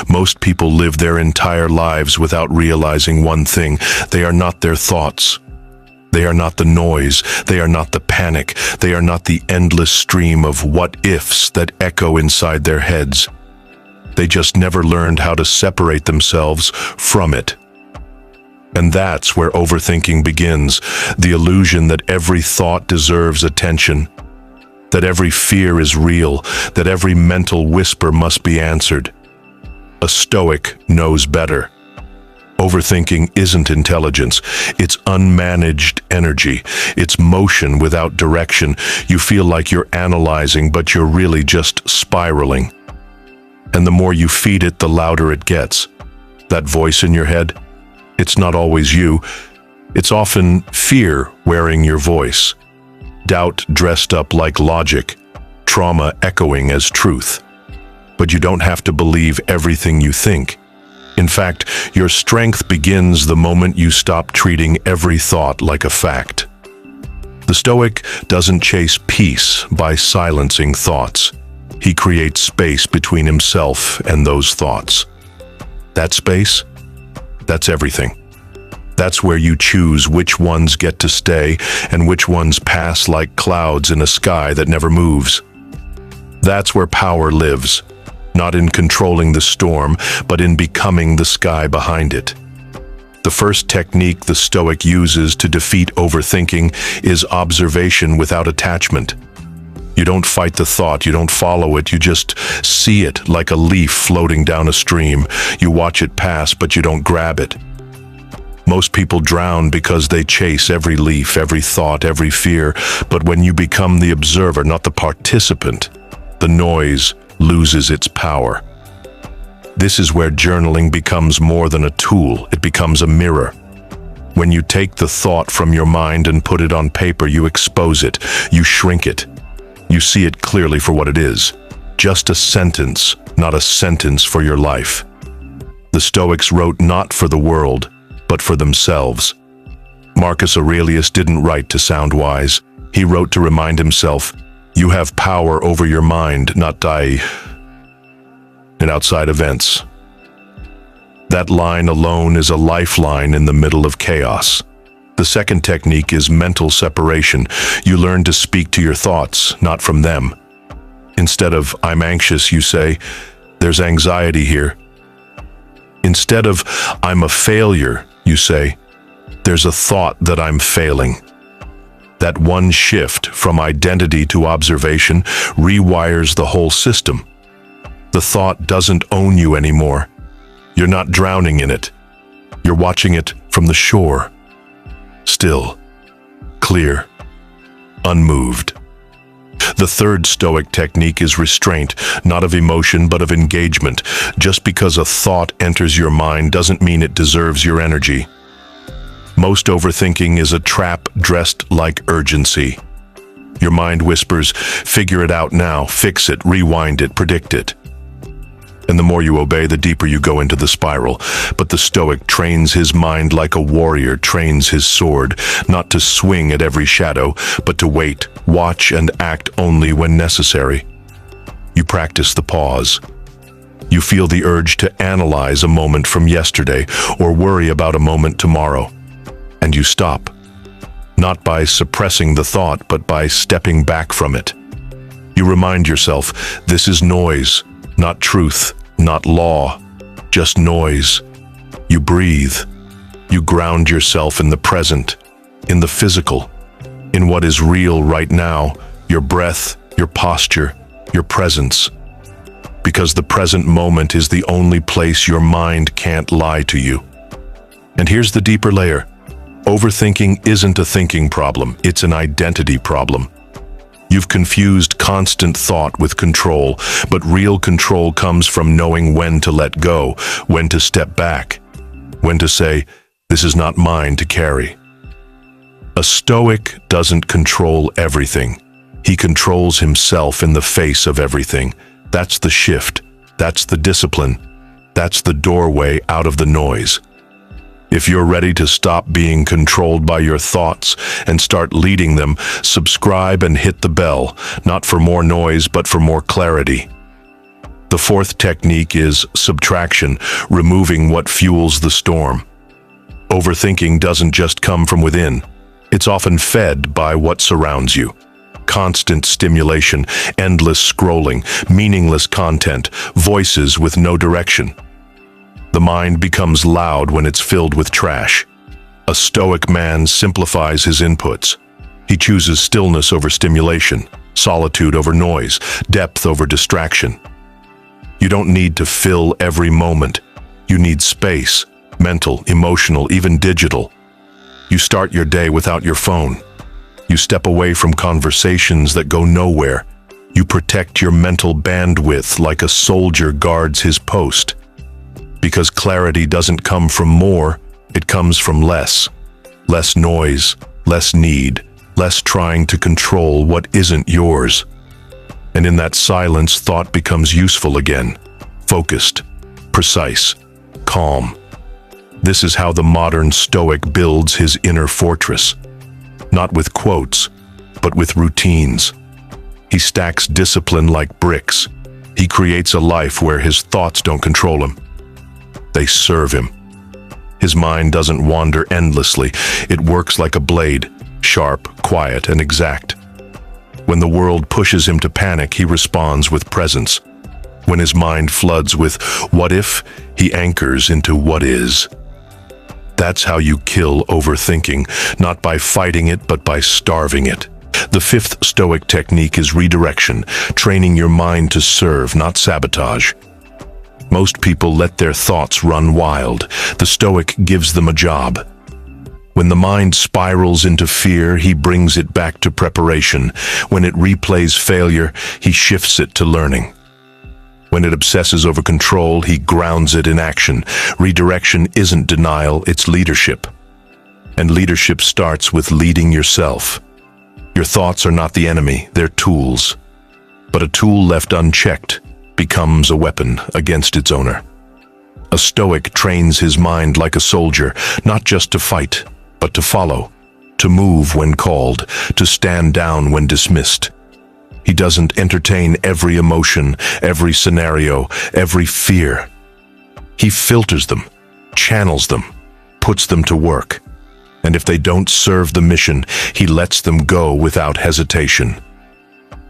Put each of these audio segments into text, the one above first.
Most people live their entire lives without realizing one thing. They are not their thoughts. They are not the noise. They are not the panic. They are not the endless stream of what-ifs that echo inside their heads. They just never learned how to separate themselves from it. And that's where overthinking begins, the illusion that every thought deserves attention, that every fear is real, that every mental whisper must be answered. A Stoic knows better. Overthinking isn't intelligence, it's unmanaged energy. It's motion without direction. You feel like you're analyzing, but you're really just spiraling. And the more you feed it, the louder it gets. That voice in your head, it's not always you. It's often fear wearing your voice. Doubt dressed up like logic. Trauma echoing as truth. But you don't have to believe everything you think. In fact, your strength begins the moment you stop treating every thought like a fact. The Stoic doesn't chase peace by silencing thoughts. He creates space between himself and those thoughts. That space, that's everything. That's where you choose which ones get to stay and which ones pass like clouds in a sky that never moves. That's where power lives. Not in controlling the storm, but in becoming the sky behind it. The first technique the Stoic uses to defeat overthinking is observation without attachment. You don't fight the thought, you don't follow it, you just see it like a leaf floating down a stream. You watch it pass, but you don't grab it. Most people drown because they chase every leaf, every thought, every fear, but when you become the observer, not the participant, the noise loses its power. This is where journaling becomes more than a tool, it becomes a mirror. When you take the thought from your mind and put it on paper, you expose it, you shrink it. You see it clearly for what it is. Just a sentence, not a sentence for your life. The Stoics wrote not for the world, but for themselves. Marcus Aurelius didn't write to sound wise. He wrote to remind himself, you have power over your mind, not die in outside events. That line alone is a lifeline in the middle of chaos. The second technique is mental separation. You learn to speak to your thoughts, not from them. Instead of, I'm anxious, you say, there's anxiety here. Instead of, I'm a failure, you say, there's a thought that I'm failing. That one shift from identity to observation rewires the whole system. The thought doesn't own you anymore. You're not drowning in it. You're watching it from the shore. Still, clear, unmoved. The third Stoic technique is restraint, not of emotion but of engagement. Just because a thought enters your mind doesn't mean it deserves your energy. Most overthinking is a trap dressed like urgency. Your mind whispers, figure it out now, fix it, rewind it, predict it. And the more you obey, the deeper you go into the spiral. But the Stoic trains his mind like a warrior trains his sword, not to swing at every shadow, but to wait, watch, and act only when necessary. You practice the pause. You feel the urge to analyze a moment from yesterday or worry about a moment tomorrow. And you stop, not by suppressing the thought, but by stepping back from it. You remind yourself, this is noise, not truth, not law, just noise. You breathe. You ground yourself in the present, in the physical, in what is real right now, your breath, your posture, your presence. Because the present moment is the only place your mind can't lie to you. And here's the deeper layer. Overthinking isn't a thinking problem, it's an identity problem. You've confused constant thought with control, but real control comes from knowing when to let go, when to step back, when to say, this is not mine to carry. A Stoic doesn't control everything. He controls himself in the face of everything. That's the shift. That's the discipline. That's the doorway out of the noise. If you're ready to stop being controlled by your thoughts and start leading them, subscribe and hit the bell, not for more noise, but for more clarity. The fourth technique is subtraction, removing what fuels the storm. Overthinking doesn't just come from within. It's often fed by what surrounds you. Constant stimulation, endless scrolling, meaningless content, voices with no direction. The mind becomes loud when it's filled with trash. A Stoic man simplifies his inputs. He chooses stillness over stimulation, solitude over noise, depth over distraction. You don't need to fill every moment. You need space, mental, emotional, even digital. You start your day without your phone. You step away from conversations that go nowhere. You protect your mental bandwidth like a soldier guards his post. Because clarity doesn't come from more, it comes from less. Less noise, less need, less trying to control what isn't yours. And in that silence, thought becomes useful again. Focused, precise, calm. This is how the modern Stoic builds his inner fortress. Not with quotes, but with routines. He stacks discipline like bricks. He creates a life where his thoughts don't control him. They serve him. His mind doesn't wander endlessly. It works like a blade, sharp, quiet, and exact. When the world pushes him to panic, he responds with presence. When his mind floods with what if, he anchors into what is. That's how you kill overthinking, not by fighting it, but by starving it. The fifth Stoic technique is redirection, training your mind to serve, not sabotage. Most people let their thoughts run wild. The Stoic gives them a job. When the mind spirals into fear, he brings it back to preparation. When it replays failure, he shifts it to learning. When it obsesses over control, he grounds it in action. Redirection isn't denial, it's leadership. And leadership starts with leading yourself. Your thoughts are not the enemy, they're tools. But a tool left unchecked becomes a weapon against its owner. A Stoic trains his mind like a soldier, not just to fight, but to follow, to move when called, to stand down when dismissed. He doesn't entertain every emotion, every scenario, every fear. He filters them, channels them, puts them to work. And if they don't serve the mission, he lets them go without hesitation.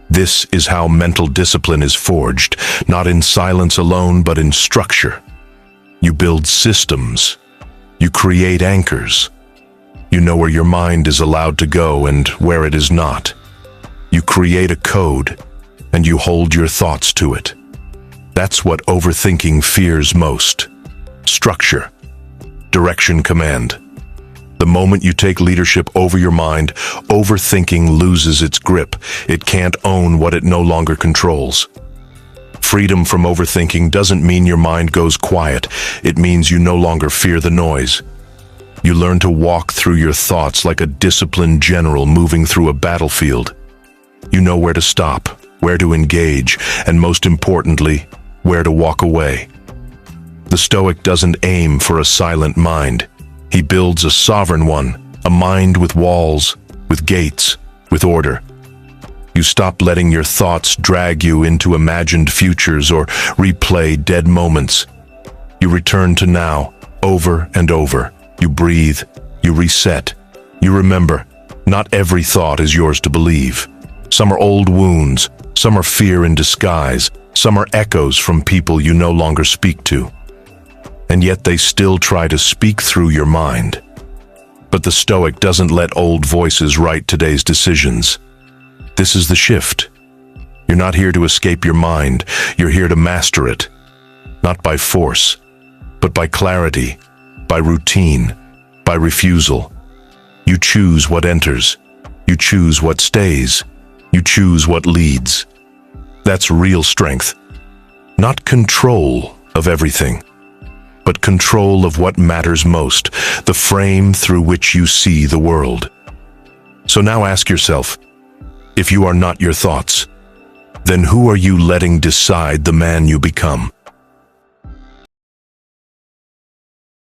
This is how mental discipline is forged, not in silence alone, but in structure. You build systems. You create anchors. You know where your mind is allowed to go and where it is not. You create a code, and you hold your thoughts to it. That's what overthinking fears most. Structure, direction, command. The moment you take leadership over your mind, overthinking loses its grip. It can't own what it no longer controls. Freedom from overthinking doesn't mean your mind goes quiet. It means you no longer fear the noise. You learn to walk through your thoughts like a disciplined general moving through a battlefield. You know where to stop, where to engage, and most importantly, where to walk away. The Stoic doesn't aim for a silent mind. He builds a sovereign one, a mind with walls, with gates, with order. You stop letting your thoughts drag you into imagined futures or replay dead moments. You return to now, over and over. You breathe, you reset. You remember, not every thought is yours to believe. Some are old wounds, some are fear in disguise, some are echoes from people you no longer speak to. And yet they still try to speak through your mind. But the Stoic doesn't let old voices write today's decisions. This is the shift. You're not here to escape your mind, you're here to master it. Not by force, but by clarity, by routine, by refusal. You choose what enters, you choose what stays. You choose what leads. That's real strength. Not control of everything, but control of what matters most, the frame through which you see the world. So now ask yourself, if you are not your thoughts, then who are you letting decide the man you become?